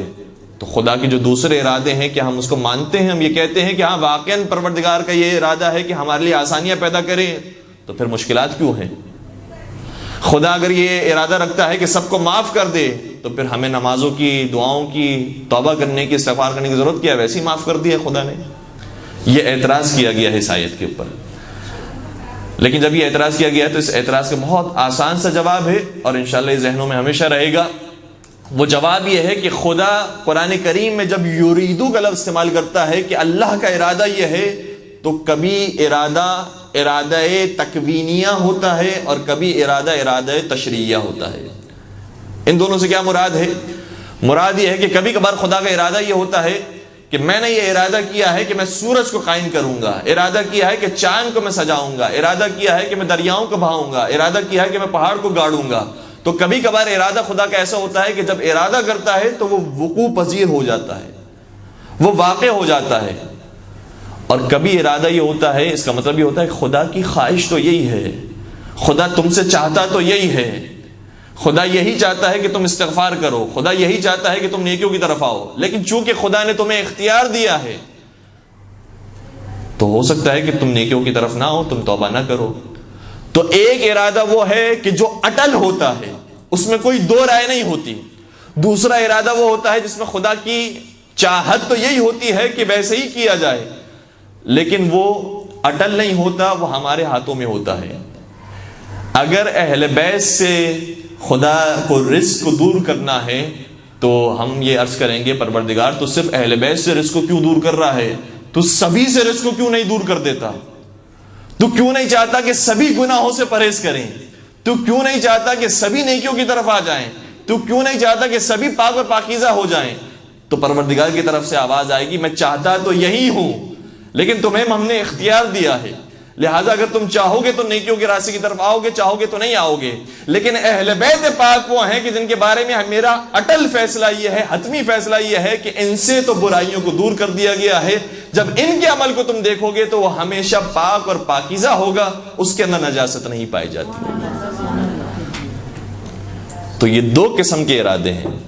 تو خدا کے جو دوسرے ارادے ہیں کہ ہم اس کو مانتے ہیں، ہم یہ کہتے ہیں کہ ہاں واقعاً پروردگار کا یہ ارادہ ہے کہ ہمارے لیے آسانیاں پیدا کرے، تو پھر مشکلات کیوں ہیں؟ خدا اگر یہ ارادہ رکھتا ہے کہ سب کو معاف کر دے تو پھر ہمیں نمازوں کی، دعاؤں کی، توبہ کرنے کی، استغفار کرنے کی ضرورت کیا ہے؟ ویسے ہی معاف کر دیا خدا نے. یہ اعتراض کیا گیا ہے اس آیت کے اوپر. لیکن جب یہ اعتراض کیا گیا ہے تو اس اعتراض کا بہت آسان سا جواب ہے، اور انشاءاللہ یہ ذہنوں میں ہمیشہ رہے گا. وہ جواب یہ ہے کہ خدا قرآن کریم میں جب یریدو کا لفظ استعمال کرتا ہے کہ اللہ کا ارادہ یہ ہے، تو کبھی ارادہ تکوینیہ ہوتا ہے اور کبھی ارادہ تشریعیہ ہوتا ہے. ان دونوں سے کیا مراد ہے؟ مراد یہ ہے کہ کبھی کبھار خدا کا ارادہ یہ ہوتا ہے کہ میں نے یہ ارادہ کیا ہے کہ میں سورج کو قائم کروں گا، ارادہ کیا ہے کہ چاند کو میں سجاؤں گا، ارادہ کیا ہے کہ میں دریاؤں کو بہاؤں گا، ارادہ کیا ہے کہ میں پہاڑ کو گاڑوں گا. تو کبھی کبھار ارادہ خدا کا ایسا ہوتا ہے کہ جب ارادہ کرتا ہے تو وہ وقوع پذیر ہو جاتا ہے، وہ واقع ہو جاتا ہے. اور کبھی ارادہ یہ ہوتا ہے، اس کا مطلب یہ ہوتا ہے کہ خدا کی خواہش تو یہی ہے، خدا تم سے چاہتا تو یہی ہے، خدا یہی چاہتا ہے کہ تم استغفار کرو، خدا یہی چاہتا ہے کہ تم نیکیوں کی طرف آؤ، لیکن چونکہ خدا نے تمہیں اختیار دیا ہے تو ہو سکتا ہے کہ تم نیکیوں کی طرف نہ ہو، تم توبہ نہ کرو. تو ایک ارادہ وہ ہے کہ جو اٹل ہوتا ہے، اس میں کوئی دو رائے نہیں ہوتی. دوسرا ارادہ وہ ہوتا ہے جس میں خدا کی چاہت تو یہی ہوتی ہے کہ ویسے ہی کیا جائے، لیکن وہ اٹل نہیں ہوتا، وہ ہمارے ہاتھوں میں ہوتا ہے. اگر اہل بیت سے خدا کو رزق کو دور کرنا ہے تو ہم یہ عرض کریں گے پروردگار تو صرف اہل بیت سے رزق کو کیوں دور کر رہا ہے؟ تو سبھی سے رزق کو کیوں نہیں دور کر دیتا؟ تو کیوں نہیں چاہتا کہ سبھی گناہوں سے پرہیز کریں؟ تو کیوں نہیں چاہتا کہ سبھی نیکیوں کی طرف آ جائیں؟ تو کیوں نہیں چاہتا کہ سبھی پاک و پاکیزہ ہو جائیں؟ تو پروردگار کی طرف سے آواز آئے گی میں چاہتا تو یہی ہوں، لیکن تمہیں ہم نے اختیار دیا ہے، لہٰذا اگر تم چاہو گے تو نیکیوں کے راستے کی طرف آؤ گے، چاہو گے تو نہیں آؤ گے. لیکن اہل بیت پاک وہ ہیں کہ جن کے بارے میں میرا اٹل فیصلہ یہ ہے، حتمی فیصلہ یہ ہے کہ ان سے تو برائیوں کو دور کر دیا گیا ہے. جب ان کے عمل کو تم دیکھو گے تو وہ ہمیشہ پاک اور پاکیزہ ہوگا، اس کے اندر نجاست نہیں پائی جاتی. تو یہ دو قسم کے ارادے ہیں.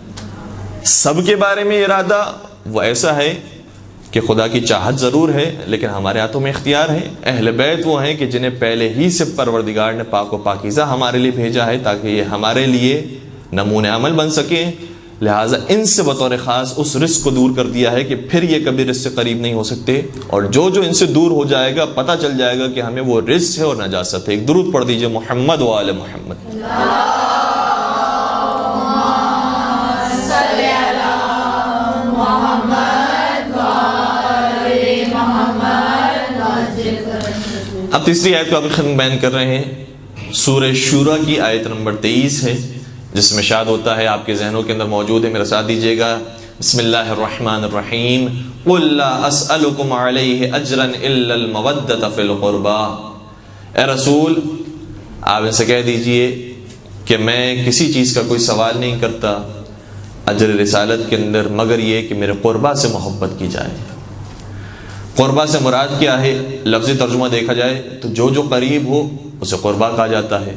سب کے بارے میں ارادہ وہ ایسا ہے کہ خدا کی چاہت ضرور ہے لیکن ہمارے ہاتھوں میں اختیار ہے. اہل بیت وہ ہیں کہ جنہیں پہلے ہی سے پروردگار نے پاک و پاکیزہ ہمارے لیے بھیجا ہے تاکہ یہ ہمارے لیے نمونہ عمل بن سکیں. لہٰذا ان سے بطور خاص اس رزق کو دور کر دیا ہے کہ پھر یہ کبھی رزق سے قریب نہیں ہو سکتے، اور جو ان سے دور ہو جائے گا پتہ چل جائے گا کہ ہمیں وہ رزق ہے اور نجاست ہے. ایک درود پڑھ دیجئے محمد و آل محمد. اب تیسری آیت کو آپ خدمت بیان کر رہے ہیں، سورہ شورى کی آیت نمبر 23 ہے، جس میں ارشاد ہوتا ہے، آپ کے ذہنوں کے اندر موجود ہے، میرا ساتھ دیجیے گا. بسم اللہ الرحمن الرحیم. قل لا اسألکم علیہ اجرا الا المودۃ فی القربى. اے رسول آپ ان سے کہہ دیجئے کہ میں کسی چیز کا کوئی سوال نہیں کرتا اجر رسالت کے اندر مگر یہ کہ میرے قربا سے محبت کی جائے. قربا سے مراد کیا ہے؟ لفظی ترجمہ دیکھا جائے تو جو قریب ہو اسے قربا کہا جاتا ہے.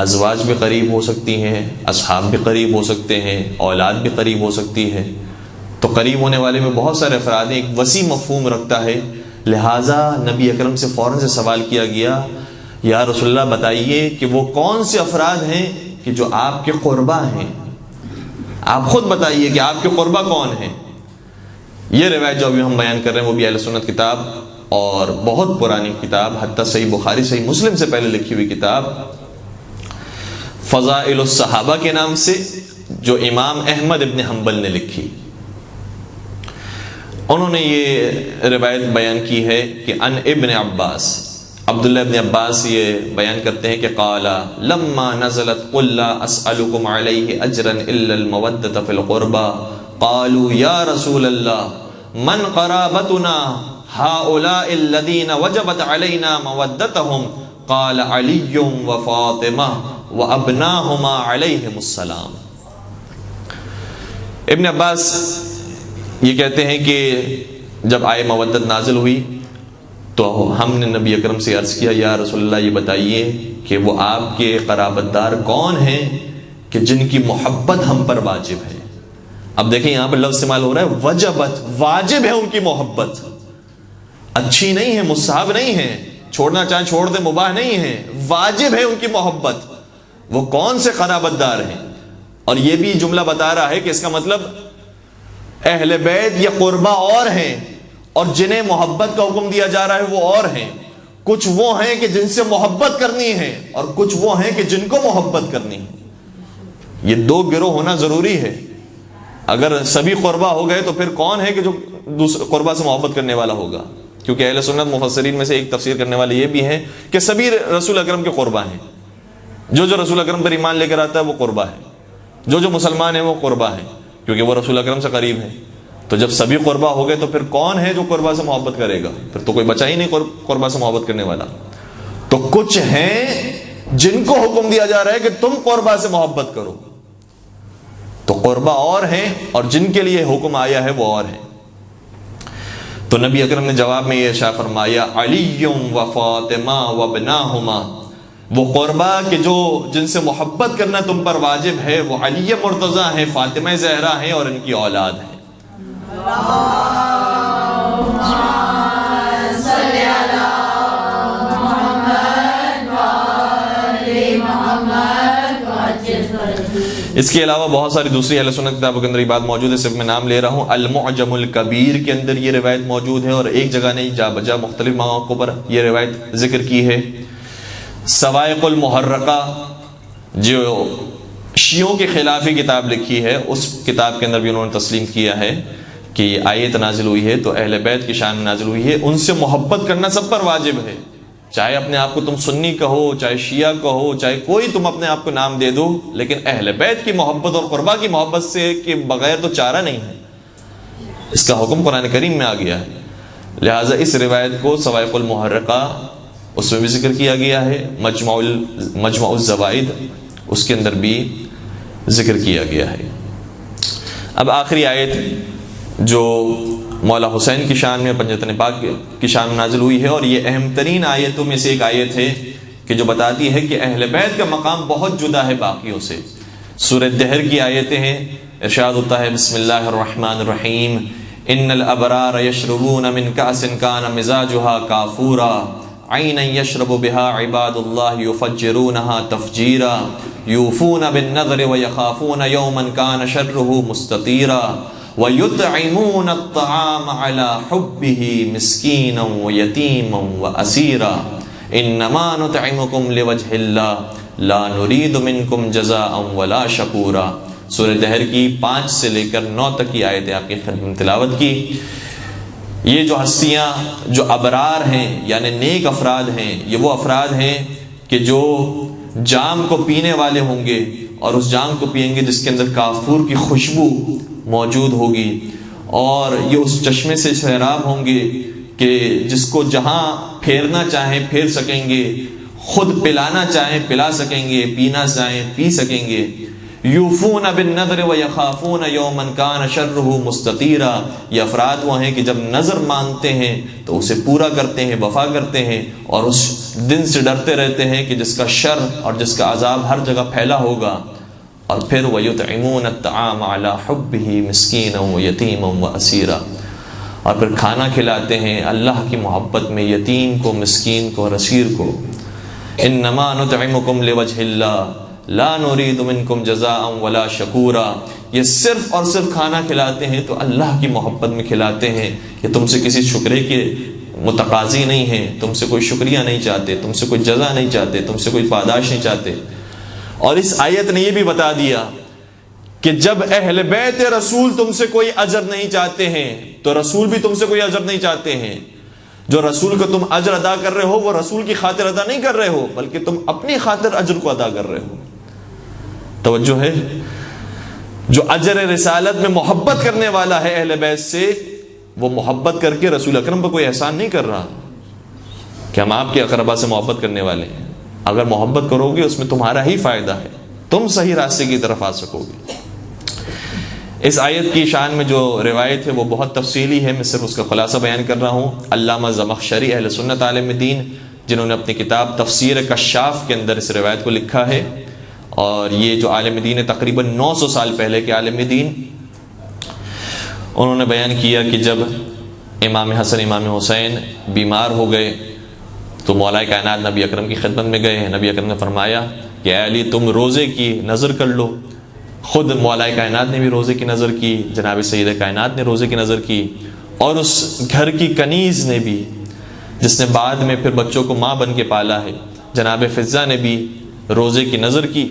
ازواج بھی قریب ہو سکتی ہیں، اصحاب بھی قریب ہو سکتے ہیں، اولاد بھی قریب ہو سکتی ہے. تو قریب ہونے والے میں بہت سارے افراد ہیں، ایک وسیع مفہوم رکھتا ہے. لہٰذا نبی اکرم سے فوراً سے سوال کیا گیا، یا رسول اللہ بتائیے کہ وہ کون سے افراد ہیں کہ جو آپ کے قربا ہیں؟ آپ خود بتائیے کہ آپ کے قربا کون ہیں. یہ روایت جو ابھی ہم بیان کر رہے ہیں وہ بھی اہل سنت کتاب اور بہت پرانی کتاب، حتیٰ صحیح بخاری صحیح مسلم سے پہلے لکھی ہوئی کتاب فضائل الصحابہ کے نام سے جو امام احمد ابن حنبل نے لکھی، انہوں نے یہ روایت بیان کی ہے کہ ان ابن عباس، عبداللہ ابن عباس یہ بیان کرتے ہیں کہ قال لما نزلت قل لا اسألكم علیہ اجرا الا المودۃ فی القربى قالوا یا رسول اللہ من قرابتنا هؤلاء الذین وجبت علینا مودتهم قال علی وفاطمہ وابناہما علیہم السلام. ابن عباس یہ کہتے ہیں کہ جب آئے مودت نازل ہوئی تو ہم نے نبی اکرم سے عرض کیا، یا رسول اللہ یہ بتائیے کہ وہ آپ کے قرابت دار کون ہیں کہ جن کی محبت ہم پر واجب ہے. اب دیکھیں یہاں پر لفظ استعمال ہو رہا ہے وجبت، واجب ہے ان کی محبت، اچھی نہیں ہے، مستحب نہیں ہے، چھوڑنا چاہیں چھوڑ دیں مباح نہیں ہے، واجب ہے ان کی محبت. وہ کون سے قرابت دار ہیں؟ اور یہ بھی جملہ بتا رہا ہے کہ اس کا مطلب اہل بیت یا قربا اور ہیں اور جنہیں محبت کا حکم دیا جا رہا ہے وہ اور ہیں. کچھ وہ ہیں کہ جن سے محبت کرنی ہے اور کچھ وہ ہیں کہ جن کو محبت کرنی ہے. یہ دو گروہ ہونا ضروری ہے. اگر سبھی قربا ہو گئے تو پھر کون ہے کہ جو دوسرے قربا سے محبت کرنے والا ہوگا؟ کیونکہ اہل سنت مفسرین میں سے ایک تفسیر کرنے والے یہ بھی ہیں کہ سبھی رسول اکرم کے قربا ہیں. جو رسول اکرم پر ایمان لے کر آتا ہے وہ قربا ہے، جو مسلمان ہیں وہ قربا ہے کیونکہ وہ رسول اکرم سے قریب ہے. تو جب سبھی قربا ہو گئے تو پھر کون ہے جو قربا سے محبت کرے گا؟ پھر تو کوئی بچا ہی نہیں قربا سے محبت کرنے والا. تو کچھ ہیں جن کو حکم دیا جا رہا ہے کہ تم قربا سے محبت کرو، تو قربا اور ہیں اور جن کے لیے حکم آیا ہے وہ اور ہیں۔ تو نبی اکرم نے جواب میں یہ ارشاد فرمایا علی و فاطمہ و ابناہما، وہ قربا کہ جو جن سے محبت کرنا تم پر واجب ہے وہ علی مرتضیٰ ہیں، فاطمہ زہرا ہیں اور ان کی اولاد ہیں۔ اس کے علاوہ بہت ساری دوسری اہل سنت کتابوں کے اندر یہ بات موجود ہے، صرف میں نام لے رہا ہوں۔ المعجم الکبیر کے اندر یہ روایت موجود ہے، اور ایک جگہ نہیں جا بجا مختلف مواقع پر یہ روایت ذکر کی ہے۔ سوائق المحرقہ جو شیعوں کے خلاف کتاب لکھی ہے، اس کتاب کے اندر بھی انہوں نے تسلیم کیا ہے کہ یہ آیت نازل ہوئی ہے تو اہل بیت کی شان میں نازل ہوئی ہے، ان سے محبت کرنا سب پر واجب ہے، چاہے اپنے آپ کو تم سنی کہو، چاہے شیعہ کہو، چاہے کوئی تم اپنے آپ کو نام دے دو، لیکن اہل بیت کی محبت اور قربا کی محبت سے کے بغیر تو چارہ نہیں ہے۔ اس کا حکم قرآن کریم میں آ گیا ہے، لہٰذا اس روایت کو سوائق المحرقہ اس میں بھی ذکر کیا گیا ہے، مجمع الزوائد اس کے اندر بھی ذکر کیا گیا ہے۔ اب آخری آیت جو مولا حسین کی شان میں پنجتن پاک کی شان میں نازل ہوئی ہے، اور یہ اہم ترین آیتوں میں سے ایک آیت ہے کہ جو بتاتی ہے کہ اہل بیت کا مقام بہت جدا ہے باقیوں سے۔ سورہ دہر کی آیتیں ہیں، ارشاد ہوتا ہے بسم اللہ الرحمن الرحیم ان الابرار یشربون من کأس کان مزاجها کافورا عینا یشرب بها عباد اللہ یفجرونها تفجیرا یوفون بالنذر ویخافون یوما کان شرہ مستطیرا وَيُطْعِمُونَ الطَّعَامَ عَلَى حُبِّهِ مِسْكِينًا وَيَتِيمًا وَأَسِيرًا إِنَّمَا نُطْعِمُكُمْ لِوَجْهِ اللَّهِ لَا نُرِيدُ مِنْكُمْ جَزَاءً وَلَا شَكُورًا۔ سورہ دہر کی 5 سے لے کر 9 تک کی آیتیں آپ کی خدمت میں تلاوت کی۔ یہ جو ہستیاں جو ابرار ہیں یعنی نیک افراد ہیں، یہ وہ افراد ہیں کہ جو جام کو پینے والے ہوں گے، اور اس جام کو پئیں گے جس کے اندر کافور کی خوشبو موجود ہوگی، اور یہ اس چشمے سے سیراب ہوں گے کہ جس کو جہاں پھیرنا چاہیں پھیر سکیں گے، خود پلانا چاہیں پلا سکیں گے، پینا چاہیں پی سکیں گے۔ یوفون بالنذر ویخافون یوما کان شرہ مستطیرا، یہ افراد وہ ہیں کہ جب نظر مانتے ہیں تو اسے پورا کرتے ہیں، وفا کرتے ہیں، اور اس دن سے ڈرتے رہتے ہیں کہ جس کا شر اور جس کا عذاب ہر جگہ پھیلا ہوگا۔ اور پھر وَيُطْعِمُونَ الطَّعَامَ عَلَى حُبِّهِ مِسْكِينًا وَيَتِيمًا وَأَسِيرًا، اور پھر کھانا کھلاتے ہیں اللہ کی محبت میں یتیم کو، مسکین کو، اسیر کو۔ إِنَّمَا نُطْعِمُكُمْ لِوَجْهِ اللَّهِ لَا نُرِيدُ مِنْكُمْ جَزَاءً وَلَا شَكُورًا، یہ صرف اور صرف کھانا کھلاتے ہیں تو اللہ کی محبت میں کھلاتے ہیں، کہ تم سے کسی شکرے کے متقاضی نہیں ہیں، تم سے کوئی شکریہ نہیں چاہتے، تم سے کوئی جزا نہیں چاہتے، تم سے کوئی پاداش نہیں چاہتے۔ اور اس آیت نے یہ بھی بتا دیا کہ جب اہل بیت رسول تم سے کوئی اجر نہیں چاہتے ہیں تو رسول بھی تم سے کوئی اجر نہیں چاہتے ہیں۔ جو رسول کو تم اجر ادا کر رہے ہو وہ رسول کی خاطر ادا نہیں کر رہے ہو، بلکہ تم اپنی خاطر اجر کو ادا کر رہے ہو۔ توجہ ہے، جو اجر رسالت میں محبت کرنے والا ہے اہل بیت سے، وہ محبت کر کے رسول اکرم پر کوئی احسان نہیں کر رہا کہ ہم آپ کے اقربا سے محبت کرنے والے ہیں۔ اگر محبت کرو گے اس میں تمہارا ہی فائدہ ہے، تم صحیح راستے کی طرف آ سکو گے۔ اس آیت کی شان میں جو روایت ہے وہ بہت تفصیلی ہے، میں صرف اس کا خلاصہ بیان کر رہا ہوں۔ علامہ زمخشری اہل سنت عالم دین، جنہوں نے اپنی کتاب تفسیر کشاف کے اندر اس روایت کو لکھا ہے، اور یہ جو عالم دین ہے تقریباً 900 سال پہلے کے عالم دین، انہوں نے بیان کیا کہ جب امام حسن امام حسین بیمار ہو گئے تو مولا کائنات نبی اکرم کی خدمت میں گئے۔ نبی اکرم نے فرمایا کہ اے علی تم روزے کی نظر کر لو۔ خود مولا کائنات نے بھی روزے کی نظر کی، جناب سید کائنات نے روزے کی نظر کی، اور اس گھر کی کنیز نے بھی، جس نے بعد میں پھر بچوں کو ماں بن کے پالا ہے، جناب فضہ نے بھی روزے کی نظر کی۔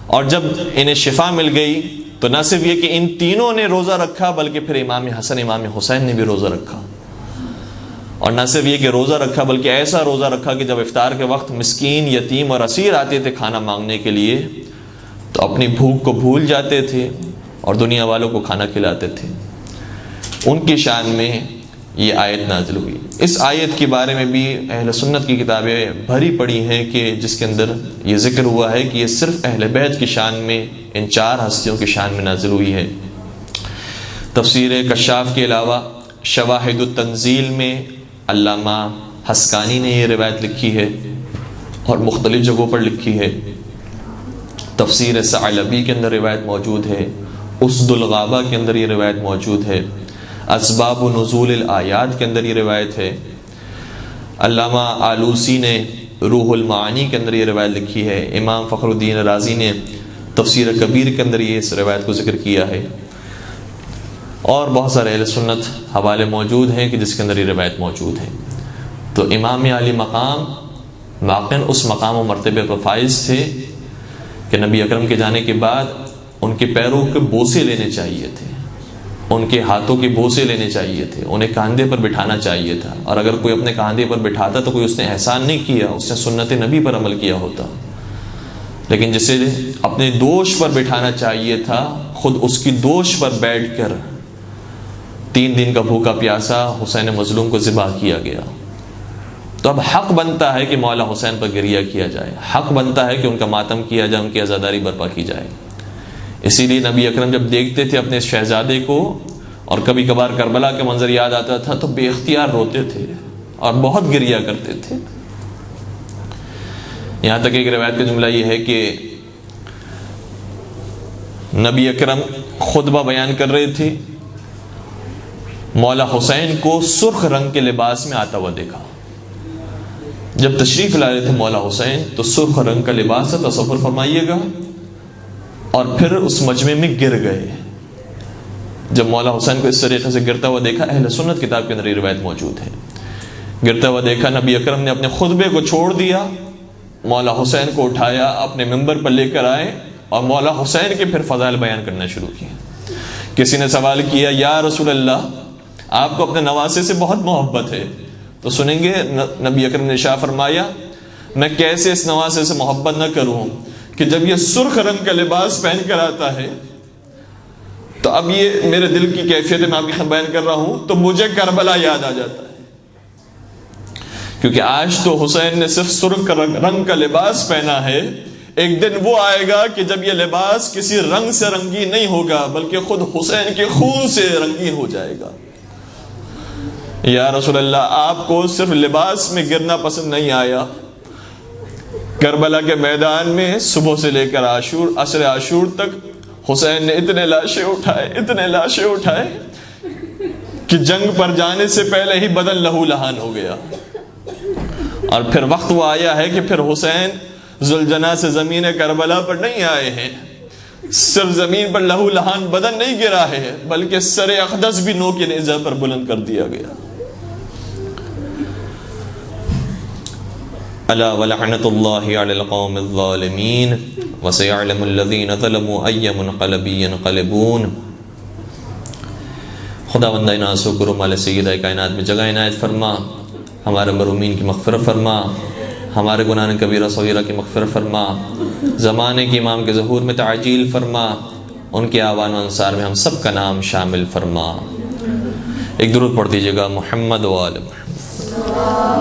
اور جب انہیں شفا مل گئی تو نہ صرف یہ کہ ان تینوں نے روزہ رکھا، بلکہ پھر امام حسن امام حسین نے بھی روزہ رکھا۔ اور نہ صرف یہ کہ روزہ رکھا، بلکہ ایسا روزہ رکھا کہ جب افطار کے وقت مسکین، یتیم اور اسیر آتے تھے کھانا مانگنے کے لیے تو اپنی بھوک کو بھول جاتے تھے اور دنیا والوں کو کھانا کھلاتے تھے۔ ان کی شان میں یہ آیت نازل ہوئی۔ اس آیت کے بارے میں بھی اہل سنت کی کتابیں بھری پڑی ہیں کہ جس کے اندر یہ ذکر ہوا ہے کہ یہ صرف اہل بیت کی شان میں، ان 4 ہستیوں کی شان میں نازل ہوئی ہے۔ تفسیر کشاف کے علاوہ شواہد التنزیل میں علامہ حسکانی نے یہ روایت لکھی ہے اور مختلف جگہوں پر لکھی ہے۔ تفسیر ثعلبی کے اندر روایت موجود ہے، اسد الغابہ کے اندر یہ روایت موجود ہے، اسباب نزول الآیات کے اندر یہ روایت ہے۔ علامہ آلوسی نے روح المعانی کے اندر یہ روایت لکھی ہے۔ امام فخر الدین رازی نے تفسیر کبیر کے اندر یہ اس روایت کو ذکر کیا ہے، اور بہت سارے اہل سنت حوالے موجود ہیں کہ جس کے اندر یہ روایت موجود ہے۔ تو امام علی مقام واقعاً اس مقام و مرتبے پر فائز تھے کہ نبی اکرم کے جانے کے بعد ان کے پیروں کے بوسے لینے چاہیے تھے، ان کے ہاتھوں کے بوسے لینے چاہیے تھے، انہیں کاندھے پر بٹھانا چاہیے تھا، اور اگر کوئی اپنے کاندھے پر بٹھاتا تو کوئی اس نے احسان نہیں کیا، اس نے سنت نبی پر عمل کیا ہوتا، لیکن جسے اپنے دوش پر بٹھانا چاہیے تھا، خود اس کی دوش پر بیٹھ کر 3 دن کا بھوکا پیاسا حسین مظلوم کو ذبح کیا گیا۔ تو اب حق بنتا ہے کہ مولا حسین پر گریہ کیا جائے، حق بنتا ہے کہ ان کا ماتم کیا جائے، ان کی عزاداری برپا کی جائے۔ اسی لیے نبی اکرم جب دیکھتے تھے اپنے شہزادے کو، اور کبھی کبھار کربلا کا منظر یاد آتا تھا، تو بے اختیار روتے تھے اور بہت گریہ کرتے تھے۔ یہاں تک ایک روایت کا جملہ یہ ہے کہ نبی اکرم خطبہ بیان کر رہے تھے، مولا حسین کو سرخ رنگ کے لباس میں آتا ہوا دیکھا۔ جب تشریف لا رہے تھے مولا حسین تو سرخ رنگ کا لباس ہے، تصور فرمائیے گا، اور پھر اس مجمع میں گر گئے۔ جب مولا حسین کو اس طریقے سے گرتا ہوا دیکھا، اہل سنت کتاب کے اندر یہ روایت موجود ہے، گرتا ہوا دیکھا، نبی اکرم نے اپنے خطبے کو چھوڑ دیا، مولا حسین کو اٹھایا، اپنے ممبر پر لے کر آئے اور مولا حسین کے پھر فضائل بیان کرنا شروع کیا۔ کسی نے سوال کیا، یا رسول اللہ، آپ کو اپنے نواسے سے بہت محبت ہے، تو سنیں گے نبی اکرم نے ارشاد فرمایا، میں کیسے اس نواسے سے محبت نہ کروں کہ جب یہ سرخ رنگ کا لباس پہن کر آتا ہے تو اب یہ میرے دل کی کیفیت میں آپ کی بیان کر رہا ہوں تو مجھے کربلا یاد آ جاتا ہے، کیونکہ آج تو حسین نے صرف سرخ رنگ کا لباس پہنا ہے، ایک دن وہ آئے گا کہ جب یہ لباس کسی رنگ سے رنگین نہیں ہوگا بلکہ خود حسین کے خون سے رنگین ہو جائے گا۔ یا رسول اللہ، آپ کو صرف لباس میں گرنا پسند نہیں آیا، کربلا کے میدان میں صبح سے لے کر عصر عاشور تک حسین نے اتنے لاشیں اٹھائے کہ جنگ پر جانے سے پہلے ہی بدن لہو لہان ہو گیا، اور پھر وقت وہ آیا ہے کہ پھر حسین ذوالجناح سے زمین کربلا پر نہیں آئے ہیں، صرف زمین پر لہو لہان بدن نہیں گرا ہے بلکہ سر اقدس بھی نو کے نیزہ پر بلند کر دیا گیا۔ الا ولعنت اللہ علی القوم الظالمین وسيعلم الذین ظلموا ای منقلب ینقلبون۔ خداوند اناس و کرم علی سیدہ کائنات میں جگہ عنایت فرما، ہمارے مرحومین کی مغفرت فرما، ہمارے گناہ کبیرہ صغیرہ کی مغفرت فرما، زمانے کے امام کے ظہور میں تعجیل فرما، ان کے آوان و انصار میں ہم سب کا نام شامل فرما۔ ایک درود پڑھ دیجیے گا، محمد و آل محمد۔